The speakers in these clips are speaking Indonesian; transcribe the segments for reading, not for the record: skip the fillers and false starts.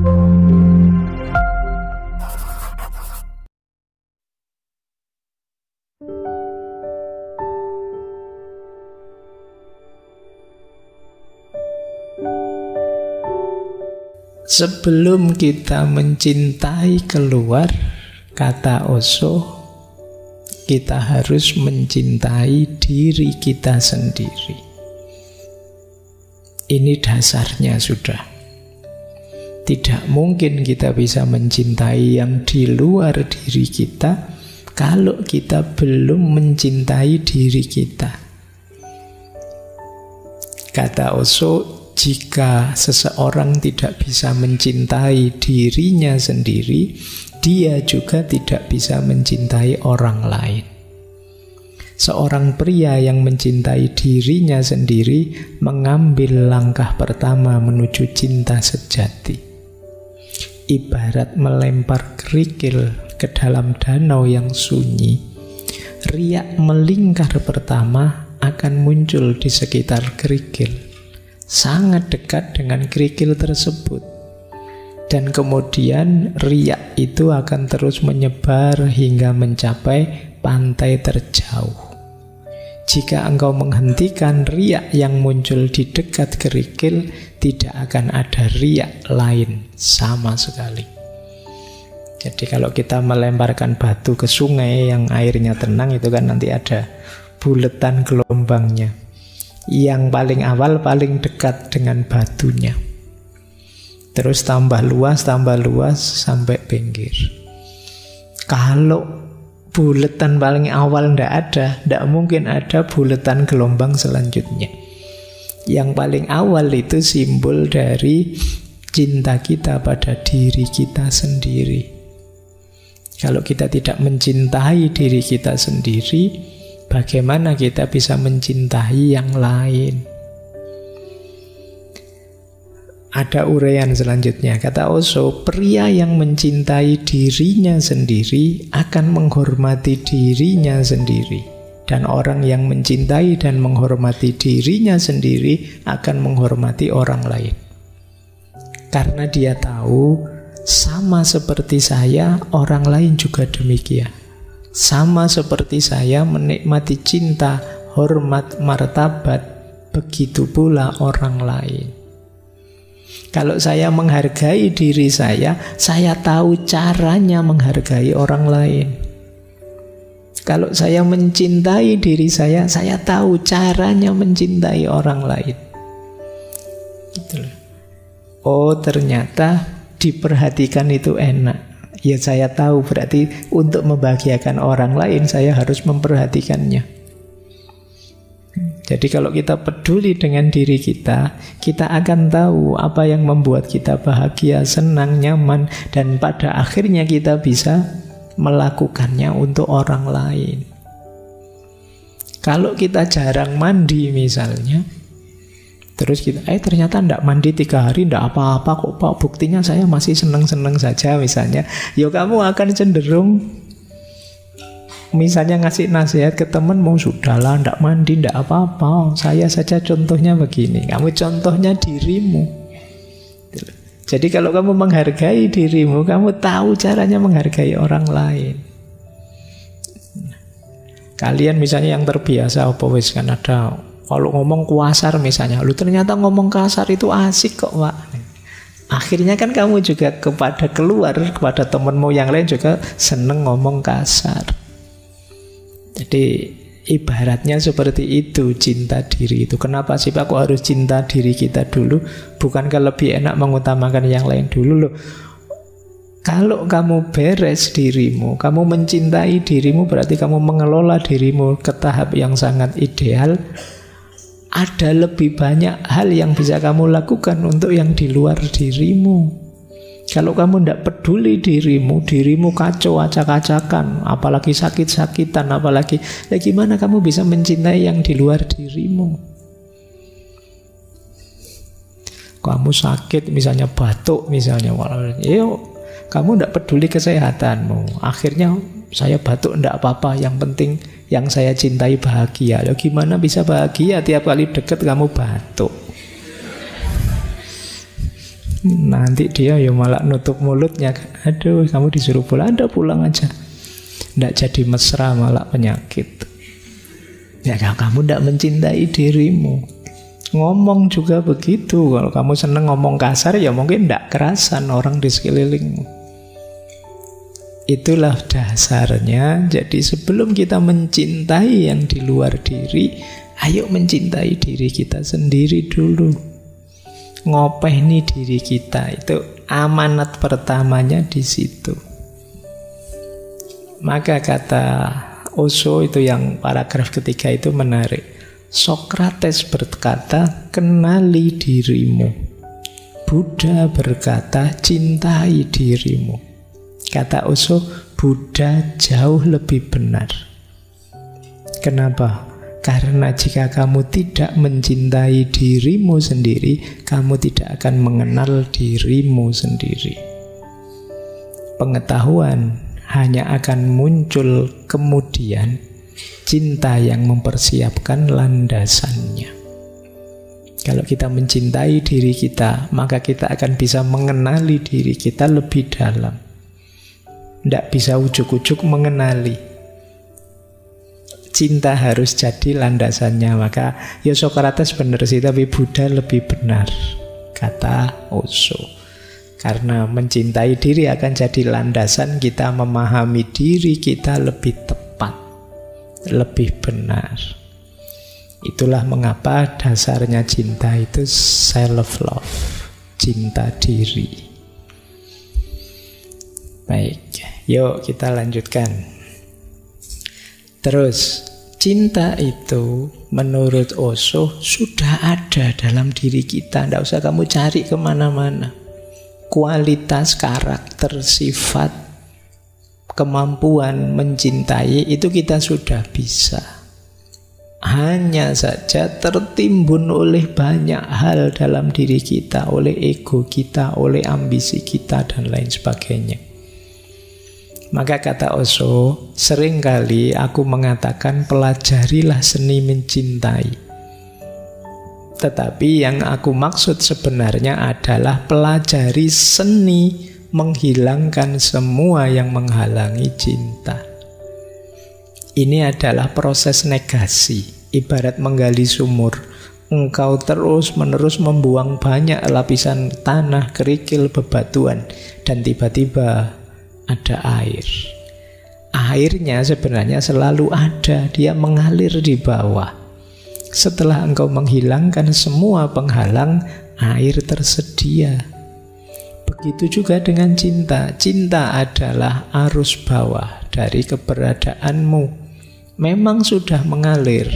Sebelum kita mencintai keluar, kata Osho, kita harus mencintai diri kita sendiri. Ini dasarnya sudah. Tidak mungkin kita bisa mencintai yang di luar diri kita kalau kita belum mencintai diri kita. Kata Osho, jika seseorang tidak bisa mencintai dirinya sendiri, dia juga tidak bisa mencintai orang lain. Seorang pria yang mencintai dirinya sendiri mengambil langkah pertama menuju cinta sejati. Ibarat melempar kerikil ke dalam danau yang sunyi, riak melingkar pertama akan muncul di sekitar kerikil, sangat dekat dengan kerikil tersebut. Dan kemudian riak itu akan terus menyebar hingga mencapai pantai terjauh. Jika engkau menghentikan riak yang muncul di dekat kerikil, tidak akan ada riak lain sama sekali. Jadi kalau kita melemparkan batu ke sungai yang airnya tenang, itu kan nanti ada buletan gelombangnya. Yang paling awal paling dekat dengan batunya, terus tambah luas sampai pinggir. Kalau buletan paling awal tidak mungkin ada buletan gelombang selanjutnya. Yang paling awal itu simbol dari cinta kita pada diri kita sendiri. Kalau kita tidak mencintai diri kita sendiri, bagaimana kita bisa mencintai yang lain? Ada uraian selanjutnya. Kata Osho, pria yang mencintai dirinya sendiri akan menghormati dirinya sendiri. Dan orang yang mencintai dan menghormati dirinya sendiri akan menghormati orang lain. Karena dia tahu, sama seperti saya, orang lain juga demikian. Sama seperti saya menikmati cinta, hormat, martabat, begitu pula orang lain. Kalau saya menghargai diri saya tahu caranya menghargai orang lain. Kalau saya mencintai diri saya tahu caranya mencintai orang lain. Gitu loh. Oh, ternyata diperhatikan itu enak. Ya, saya tahu berarti untuk membahagiakan orang lain saya harus memperhatikannya. Jadi kalau kita peduli dengan diri kita, kita akan tahu apa yang membuat kita bahagia, senang, nyaman, dan pada akhirnya kita bisa melakukannya untuk orang lain. Kalau kita jarang mandi misalnya, terus kita ternyata tidak mandi 3 hari tidak apa-apa kok Pak, buktinya saya masih seneng-seneng saja misalnya, ya kamu akan cenderung misalnya ngasih nasihat ke teman, mau sudahlah tidak mandi tidak apa-apa, saya saja contohnya begini, kamu contohnya dirimu. Jadi kalau kamu menghargai dirimu, kamu tahu caranya menghargai orang lain. Kalian misalnya yang terbiasa apa wis kan ada, kalau ngomong kasar misalnya, lu ternyata ngomong kasar itu asik kok Pak. Akhirnya kan kamu juga kepada kepada temanmu yang lain juga seneng ngomong kasar. Jadi ibaratnya seperti itu cinta diri itu. Kenapa sih Pak kok harus cinta diri kita dulu? Bukankah lebih enak mengutamakan yang lain dulu loh? Kalau kamu beres dirimu, kamu mencintai dirimu, berarti kamu mengelola dirimu ke tahap yang sangat ideal. Ada lebih banyak hal yang bisa kamu lakukan untuk yang di luar dirimu. Kalau kamu tidak peduli dirimu kacau acak-acakan, apalagi sakit-sakitan, apalagi gimana kamu bisa mencintai yang di luar dirimu? Kamu sakit misalnya batuk misalnya, kamu tidak peduli kesehatanmu. Akhirnya saya batuk tidak apa-apa, yang penting yang saya cintai bahagia. Gimana bisa bahagia tiap kali deket kamu batuk? Nanti dia ya malah nutup mulutnya. Aduh, kamu disuruh pulang, Anda pulang aja. Tidak jadi mesra, malah penyakit. Ya kamu tidak mencintai dirimu. Ngomong juga begitu. Kalau kamu seneng ngomong kasar, ya mungkin tidak kerasan orang di sekelilingmu. Itulah dasarnya. Jadi sebelum kita mencintai yang di luar diri, ayo mencintai diri kita sendiri dulu. Ngopeni diri kita, itu amanat pertamanya di situ. Maka kata Osho itu yang paragraf ketiga itu menarik. Sokrates berkata, kenali dirimu. Buddha berkata, cintai dirimu. Kata Osho, Buddha jauh lebih benar. Kenapa? Karena jika kamu tidak mencintai dirimu sendiri, kamu tidak akan mengenal dirimu sendiri. Pengetahuan hanya akan muncul kemudian, cinta yang mempersiapkan landasannya. Kalau kita mencintai diri kita, maka kita akan bisa mengenali diri kita lebih dalam. Tidak bisa ujuk-ujuk mengenali. Cinta harus jadi landasannya. Maka ya Sokrates benar sih, tapi Buddha lebih benar, kata Osho. Karena mencintai diri akan jadi landasan kita memahami diri kita lebih tepat, lebih benar. Itulah mengapa dasarnya cinta itu self-love, cinta diri. Baik, yuk kita lanjutkan. Terus, cinta itu menurut Osho sudah ada dalam diri kita. Tidak usah kamu cari kemana-mana. Kualitas, karakter, sifat, kemampuan mencintai itu kita sudah bisa. Hanya saja tertimbun oleh banyak hal dalam diri kita, oleh ego kita, oleh ambisi kita, dan lain sebagainya. Maka kata Osho, seringkali aku mengatakan pelajarilah seni mencintai. Tetapi yang aku maksud sebenarnya adalah pelajari seni menghilangkan semua yang menghalangi cinta. Ini adalah proses negasi, ibarat menggali sumur. Engkau terus-menerus membuang banyak lapisan tanah, kerikil, bebatuan, dan tiba-tiba ada air. Airnya sebenarnya selalu ada, dia mengalir di bawah. Setelah engkau menghilangkan semua penghalang, air tersedia. Begitu juga dengan cinta. Cinta adalah arus bawah dari keberadaanmu. Memang sudah mengalir,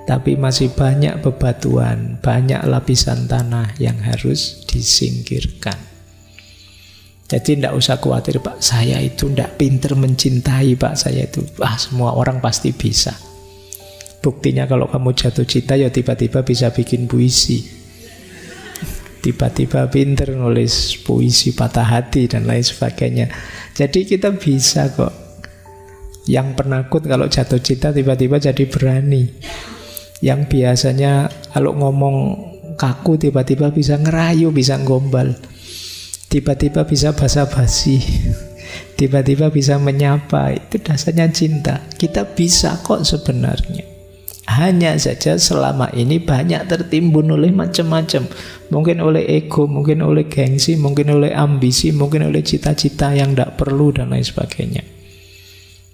tapi masih banyak bebatuan, banyak lapisan tanah yang harus disingkirkan. Jadi tidak usah khawatir, Pak, saya itu tidak pinter mencintai, Pak, saya itu, semua orang pasti bisa. Buktinya kalau kamu jatuh cinta, ya tiba-tiba bisa bikin puisi. Tiba-tiba pinter nulis puisi patah hati dan lain sebagainya. Jadi kita bisa kok. Yang penakut kalau jatuh cinta tiba-tiba jadi berani. Yang biasanya kalau ngomong kaku tiba-tiba bisa ngerayu, bisa gombal. Tiba-tiba bisa basa-basi, tiba-tiba bisa menyapa. Itu dasarnya cinta. Kita bisa kok sebenarnya. Hanya saja selama ini banyak tertimbun oleh macam-macam. Mungkin oleh ego, mungkin oleh gengsi, mungkin oleh ambisi, mungkin oleh cita-cita yang tidak perlu dan lain sebagainya.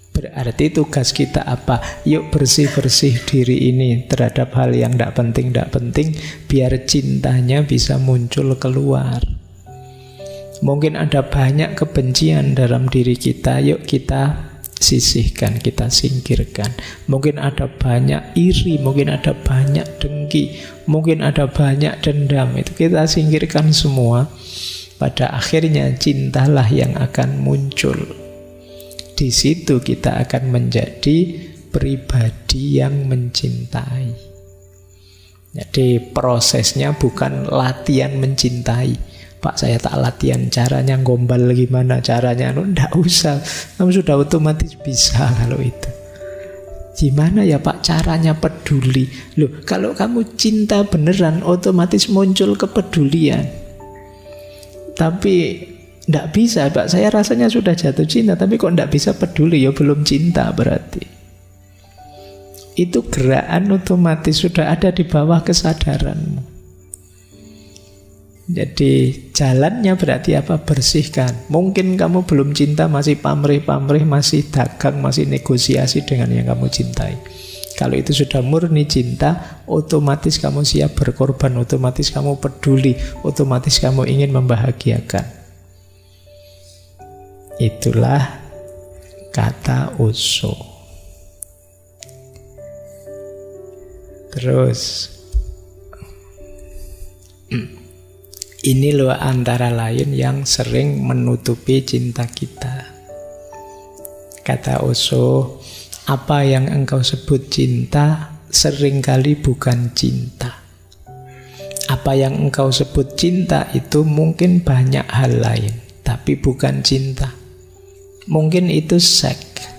Berarti tugas kita apa? Yuk bersih-bersih diri ini terhadap hal yang tidak penting, biar cintanya bisa muncul keluar. Mungkin ada banyak kebencian dalam diri kita, yuk kita sisihkan, kita singkirkan. Mungkin ada banyak iri, mungkin ada banyak dengki, mungkin ada banyak dendam. Itu kita singkirkan semua. Pada akhirnya cintalah yang akan muncul. Di situ kita akan menjadi pribadi yang mencintai. Jadi prosesnya bukan latihan mencintai. Pak, saya tak latihan caranya gombal gimana caranya. Tidak usah, kamu sudah otomatis bisa kalau itu. Gimana ya Pak caranya peduli? Loh, kalau kamu cinta beneran otomatis muncul kepedulian. Tapi tidak bisa, Pak. Saya rasanya sudah jatuh cinta, tapi kok tidak bisa peduli, ya belum cinta berarti. Itu gerakan otomatis sudah ada di bawah kesadaranmu. Jadi jalannya berarti apa? Bersihkan. Mungkin kamu belum cinta, masih pamrih-pamrih, masih dagang, masih negosiasi dengan yang kamu cintai. Kalau itu sudah murni cinta, otomatis kamu siap berkorban, otomatis kamu peduli, otomatis kamu ingin membahagiakan. Itulah kata Osho. Terus ini loh antara lain yang sering menutupi cinta kita. Kata Osho, apa yang engkau sebut cinta seringkali bukan cinta. Apa yang engkau sebut cinta itu mungkin banyak hal lain, tapi bukan cinta. Mungkin itu seks,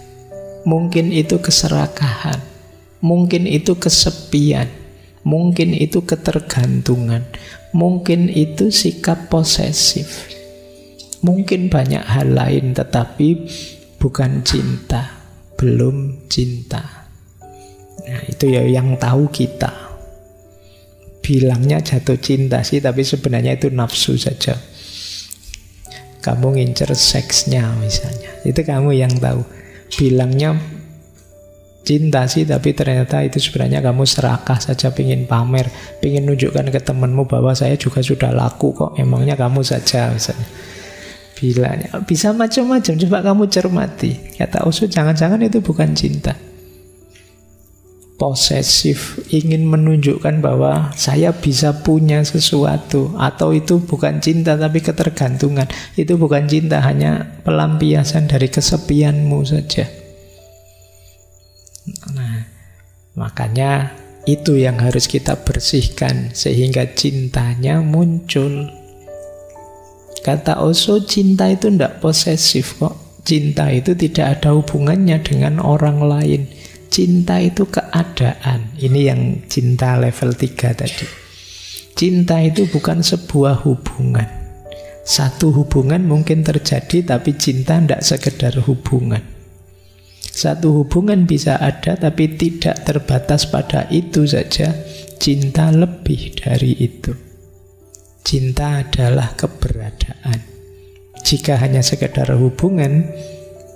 mungkin itu keserakahan, mungkin itu kesepian, mungkin itu ketergantungan, mungkin itu sikap posesif, mungkin banyak hal lain, tetapi bukan cinta, belum cinta. Nah, itu ya yang tahu kita. Bilangnya jatuh cinta sih, tapi sebenarnya itu nafsu saja. Kamu ngincer seksnya misalnya, itu kamu yang tahu. Bilangnya cinta sih, tapi ternyata itu sebenarnya kamu serakah saja, pingin pamer, pingin nunjukkan ke temanmu bahwa saya juga sudah laku kok, emangnya kamu saja misalnya. Bilangnya bisa macam-macam, coba kamu cermati. Kata Osho, jangan-jangan itu bukan cinta. Posesif, ingin menunjukkan bahwa saya bisa punya sesuatu, atau itu bukan cinta tapi ketergantungan. Itu bukan cinta, hanya pelampiasan dari kesepianmu saja. Nah, makanya itu yang harus kita bersihkan sehingga cintanya muncul. Kata Osho, cinta itu tidak posesif kok. Cinta itu tidak ada hubungannya dengan orang lain. Cinta itu keadaan. Ini yang cinta level 3 tadi. Cinta itu bukan sebuah hubungan. Satu hubungan mungkin terjadi, tapi cinta tidak sekedar hubungan. Satu hubungan bisa ada, tapi tidak terbatas pada itu saja. Cinta lebih dari itu. Cinta adalah keberadaan. Jika hanya sekedar hubungan,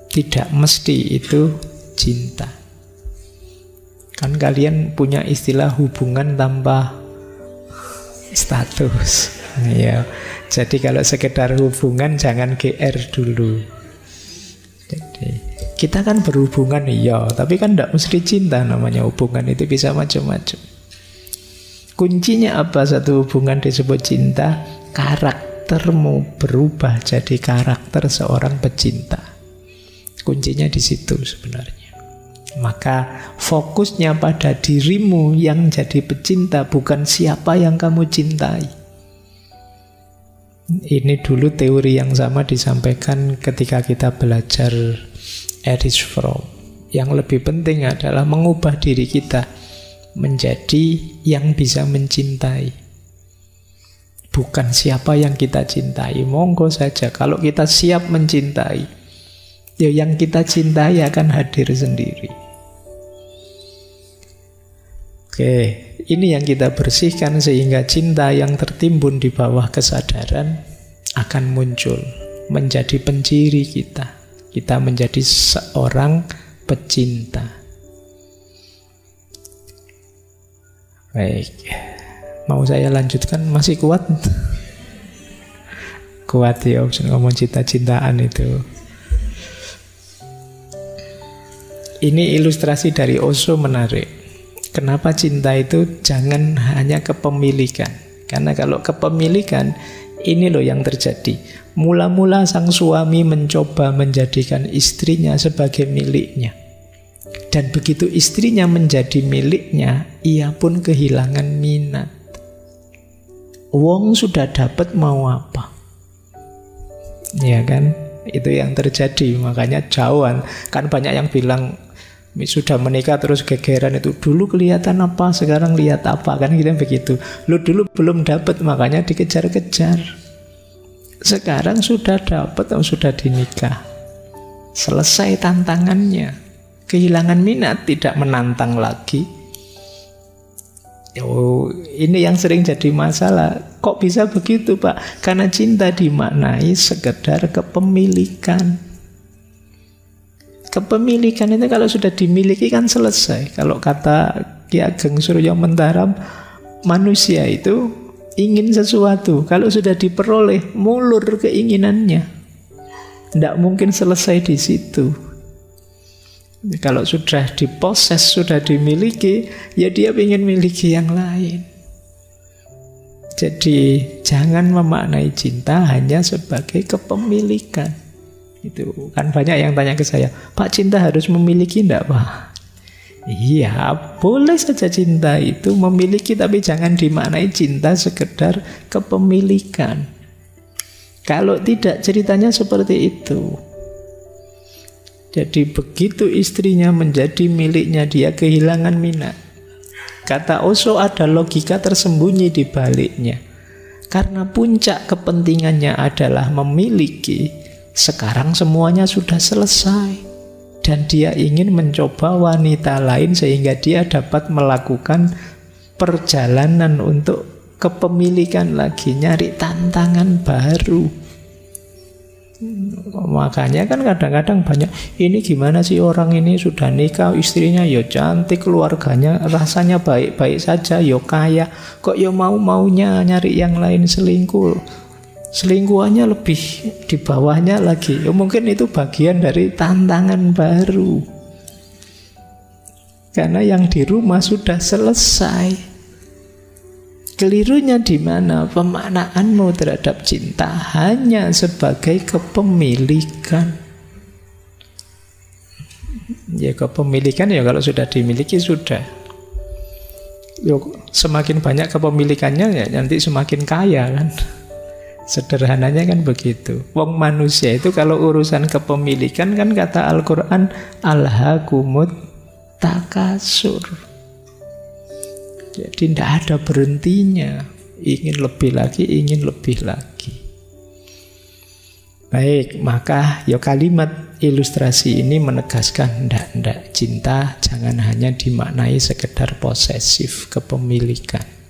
tidak mesti itu cinta. Kan kalian punya istilah hubungan tanpa status. Ya. Jadi kalau sekedar hubungan jangan GR dulu. Jadi kita kan berhubungan iya, tapi kan tidak mesti cinta namanya hubungan, itu bisa macam-macam. Kuncinya apa satu hubungan disebut cinta? Karaktermu berubah jadi karakter seorang pecinta. Kuncinya di situ sebenarnya. Maka fokusnya pada dirimu yang jadi pecinta, bukan siapa yang kamu cintai. Ini dulu teori yang sama disampaikan ketika kita belajar Erich Fromm. Yang lebih penting adalah mengubah diri kita menjadi yang bisa mencintai, bukan siapa yang kita cintai. Monggo saja, kalau kita siap mencintai, ya yang kita cintai akan hadir sendiri. Oke, ini yang kita bersihkan sehingga cinta yang tertimbun di bawah kesadaran akan muncul menjadi penciri kita. Kita menjadi seorang pecinta. Baik, mau saya lanjutkan? Masih kuat? Kuat ya, ngomong cinta-cintaan itu. Ini ilustrasi dari Osho menarik. Kenapa cinta itu jangan hanya kepemilikan? Karena kalau kepemilikan, ini loh yang terjadi. Mula-mula sang suami mencoba menjadikan istrinya sebagai miliknya. Dan begitu istrinya menjadi miliknya, ia pun kehilangan minat. Wong sudah dapat mau apa? Ya kan? Itu yang terjadi. Makanya jauhan. Kan banyak yang bilang sudah menikah terus gegeran itu. Dulu kelihatan apa, sekarang lihat apa. Kan gitu begitu. Lu dulu belum dapat, makanya dikejar-kejar. Sekarang sudah dapat atau sudah dinikah, selesai tantangannya, kehilangan minat, tidak menantang lagi. Oh, ini yang sering jadi masalah. Kok bisa begitu, Pak? Karena cinta dimaknai sekedar kepemilikan. Kepemilikan itu kalau sudah dimiliki kan selesai. Kalau kata Ki Ageng Suryo Mentaram, manusia itu ingin sesuatu, kalau sudah diperoleh, mulur keinginannya. Tidak mungkin selesai di situ. Kalau sudah diposes, sudah dimiliki, ya dia ingin miliki yang lain. Jadi jangan memaknai cinta hanya sebagai kepemilikan. Itu kan banyak yang tanya ke saya, Pak, cinta harus memiliki enggak, Pak? Iya, boleh saja cinta itu memiliki, tapi jangan dimaknai cinta sekedar kepemilikan. Kalau tidak, ceritanya seperti itu. Jadi begitu istrinya menjadi miliknya, dia kehilangan minat. Kata Osho, ada logika tersembunyi di baliknya. Karena puncak kepentingannya adalah memiliki, sekarang semuanya sudah selesai. Dan dia ingin mencoba wanita lain sehingga dia dapat melakukan perjalanan untuk kepemilikan lagi, nyari tantangan baru. Makanya kan kadang-kadang banyak, ini gimana sih orang ini sudah nikah, istrinya ya cantik, keluarganya rasanya baik-baik saja, ya kaya, kok ya mau-maunya nyari yang lain, selingkuh, selingkuhannya lebih di bawahnya lagi. Ya mungkin itu bagian dari tantangan baru, karena yang di rumah sudah selesai. Kelirunya di mana? Pemaknaanmu terhadap cinta hanya sebagai kepemilikan. Ya kepemilikan ya kalau sudah dimiliki sudah. Yo, semakin banyak kepemilikannya ya nanti semakin kaya kan. Sederhananya kan begitu. Wong manusia itu kalau urusan kepemilikan kan kata Al-Quran, alhaakumut takasur. Jadi tidak ada berhentinya. Ingin lebih lagi, ingin lebih lagi. Baik, maka ya kalimat ilustrasi ini menegaskan ndak cinta jangan hanya dimaknai sekedar posesif, kepemilikan.